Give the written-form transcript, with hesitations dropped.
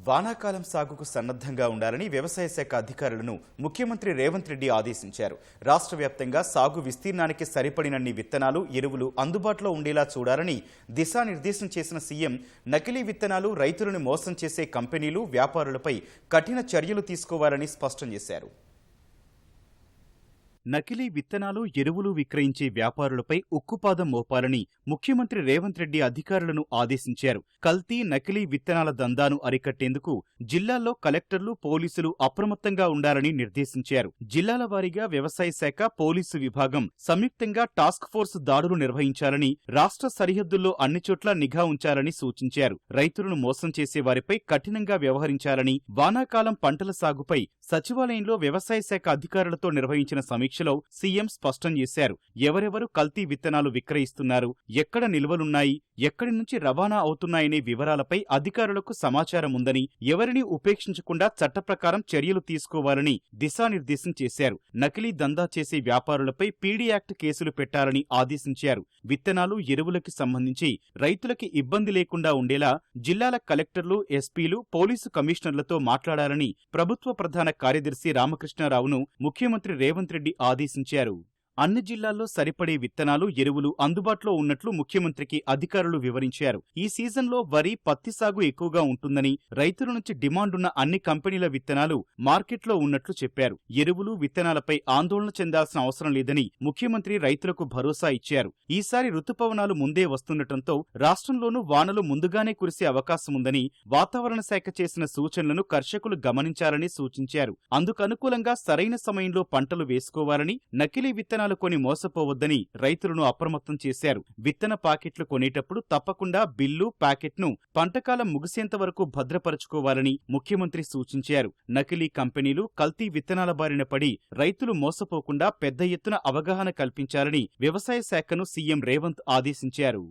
వానాకాలం సాగుకు సన్నద్ధంగా ఉండాలని వ్యవసాయ శాఖ అధికారులను ముఖ్యమంత్రి రేవంత్ రెడ్డి ఆదేశించారు. రాష్ట్ర వ్యాప్తంగా సాగు విస్తీర్ణానికి సరిపడినన్ని విత్తనాలు, ఎరువులు అందుబాటులో ఉండేలా చూడాలని దిశానిర్దేశం చేసిన సీఎం నకిలీ విత్తనాలు, రైతులను మోసం చేసే కంపెనీలు, వ్యాపారులపై కఠిన చర్యలు తీసుకోవాలని స్పష్టం చేశారు. నకిలీ విత్తనాలు, ఎరువులు విక్రయించే వ్యాపారులపై ఉక్కుపాదం మోపాలని ముఖ్యమంత్రి రేవంత్ రెడ్డి అధికారులను ఆదేశించారు. కల్తీ, నకిలీ విత్తనాల దందాను అరికట్టేందుకు జిల్లాల్లో కలెక్టర్లు, పోలీసులు అప్రమత్తంగా ఉండాలని నిర్దేశించారు. జిల్లాల వారీగా వ్యవసాయ శాఖ, పోలీసు విభాగం సంయుక్తంగా టాస్క్ ఫోర్స్ దాడులు నిర్వహించాలని, రాష్ట్ర సరిహద్దుల్లో అన్ని చోట్ల నిఘా ఉంచాలని సూచించారు. రైతులను మోసం చేసే వారిపై కఠినంగా వ్యవహరించాలని, వానాకాలం పంటల సాగుపై సచివాలయంలో వ్యవసాయ శాఖ అధికారులతో నిర్వహించిన సమీక్షలో సీఎం స్పష్టం చేశారు. ఎవరెవరు కల్తీ విత్తనాలు విక్రయిస్తున్నారు, ఎక్కడ నిల్వలున్నాయి, ఎక్కడి నుంచి రవాణా అవుతున్నాయనే వివరాలపై అధికారులకు సమాచారం ఉందని, ఎవరిని ఉపేక్షించకుండా చట్టప్రకారం చర్యలు తీసుకోవాలని దిశానిర్దేశం చేశారు. నకిలీ దందా చేసే వ్యాపారులపై పీడీ యాక్ట్ కేసులు పెట్టాలని ఆదేశించారు. విత్తనాలు, ఎరువులకి సంబంధించి రైతులకి ఇబ్బంది లేకుండా ఉండేలా జిల్లాల కలెక్టర్లు, ఎస్పీలు, పోలీసు కమిషనర్లతో మాట్లాడాలని ప్రభుత్వ ప్రధాన కార్యదర్శి రామకృష్ణారావును ముఖ్యమంత్రి రేవంత్ రెడ్డి ఆదేశించారు. అన్ని జిల్లాల్లో సరిపడే విత్తనాలు, ఎరువులు అందుబాటులో ఉన్నట్లు ముఖ్యమంత్రికి అధికారులు వివరించారు. ఈ సీజన్లో వరి, పత్తి సాగు ఎక్కువగా ఉంటుందని, రైతుల నుంచి డిమాండున్న అన్ని కంపెనీల విత్తనాలు మార్కెట్లో ఉన్నట్లు చెప్పారు. ఎరువులు, విత్తనాలపై ఆందోళన చెందాల్సిన అవసరం లేదని ముఖ్యమంత్రి రైతులకు భరోసా ఇచ్చారు. ఈసారి రుతుపవనాలు ముందే వస్తుండటంతో రాష్ట్రంలోనూ వానలు ముందుగానే కురిసే అవకాశముందని, వాతావరణ శాఖ చేసిన సూచనలను కర్షకులు గమనించాలని సూచించారు. అందుకనుకూలంగా సరైన సమయంలో పంటలు వేసుకోవాలని, నకిలీ విత్తనాలు కొని మోసపోవద్దని రైతులను అప్రమత్తం చేశారు. విత్తన పాకెట్లు కొనేటప్పుడు తప్పకుండా బిల్లు, ప్యాకెట్ను పంటకాలం ముగిసేంత వరకు భద్రపరచుకోవాలని ముఖ్యమంత్రి సూచించారు. నకిలీ కంపెనీలు, కల్తీ విత్తనాల బారిన పడి రైతులు మోసపోకుండా పెద్ద ఎత్తున అవగాహన కల్పించాలని వ్యవసాయ శాఖను సీఎం రేవంత్ ఆదేశించారు.